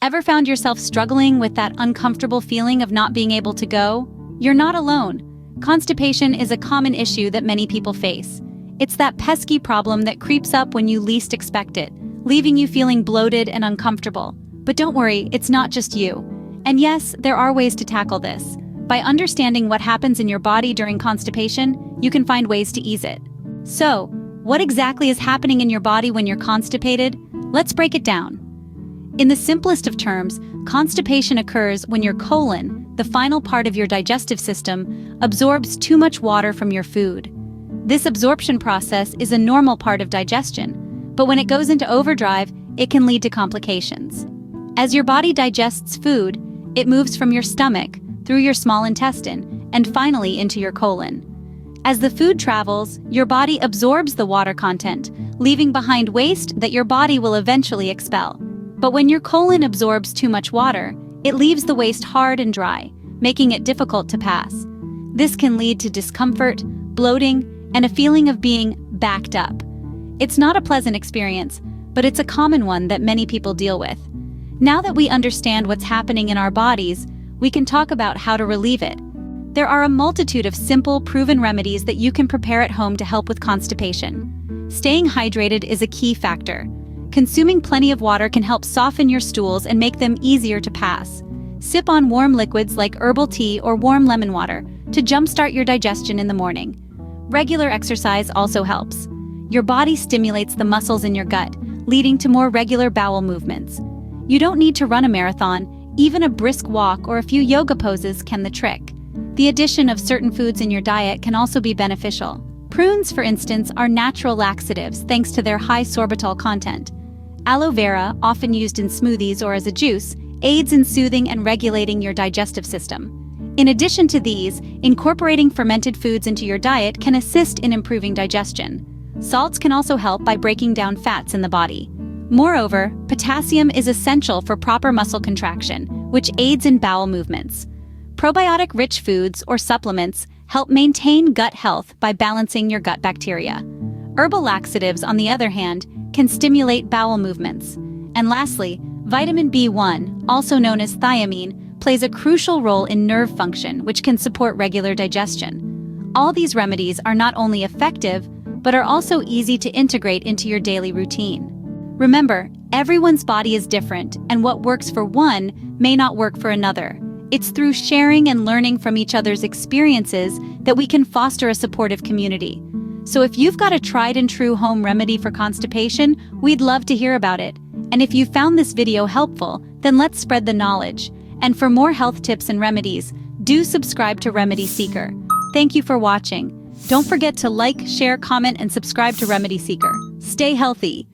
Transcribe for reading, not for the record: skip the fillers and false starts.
Ever found yourself struggling with that uncomfortable feeling of not being able to go? You're not alone. Constipation is a common issue that many people face. It's that pesky problem that creeps up when you least expect it, leaving you feeling bloated and uncomfortable. But don't worry, it's not just you. And yes, there are ways to tackle this. By understanding what happens in your body during constipation, you can find ways to ease it. So, what exactly is happening in your body when you're constipated? Let's break it down. In the simplest of terms, constipation occurs when your colon, the final part of your digestive system, absorbs too much water from your food. This absorption process is a normal part of digestion, but when it goes into overdrive, it can lead to complications. As your body digests food, it moves from your stomach, through your small intestine, and finally into your colon. As the food travels, your body absorbs the water content, leaving behind waste that your body will eventually expel. But when your colon absorbs too much water, it leaves the waste hard and dry, making it difficult to pass. This can lead to discomfort, bloating, and a feeling of being backed up. It's not a pleasant experience, but it's a common one that many people deal with. Now that we understand what's happening in our bodies, we can talk about how to relieve it. There are a multitude of simple, proven remedies that you can prepare at home to help with constipation. Staying hydrated is a key factor. Consuming plenty of water can help soften your stools and make them easier to pass. Sip on warm liquids like herbal tea or warm lemon water to jumpstart your digestion in the morning. Regular exercise also helps. Your body stimulates the muscles in your gut, leading to more regular bowel movements. You don't need to run a marathon, even a brisk walk or a few yoga poses can the trick. The addition of certain foods in your diet can also be beneficial. Prunes, for instance, are natural laxatives thanks to their high sorbitol content. Aloe vera, often used in smoothies or as a juice, aids in soothing and regulating your digestive system. In addition to these, incorporating fermented foods into your diet can assist in improving digestion. Salts can also help by breaking down fats in the body. Moreover, potassium is essential for proper muscle contraction, which aids in bowel movements. Probiotic-rich foods or supplements help maintain gut health by balancing your gut bacteria. Herbal laxatives, on the other hand, can stimulate bowel movements. And lastly, vitamin B1, also known as thiamine, plays a crucial role in nerve function, which can support regular digestion. All these remedies are not only effective, but are also easy to integrate into your daily routine. Remember, everyone's body is different, and what works for one may not work for another. It's through sharing and learning from each other's experiences that we can foster a supportive community. So if you've got a tried and true home remedy for constipation, we'd love to hear about it. And if you found this video helpful, then let's spread the knowledge. And for more health tips and remedies, do subscribe to Remedy Seeker. Thank you for watching. Don't forget to like, share, comment, and subscribe to Remedy Seeker. Stay healthy.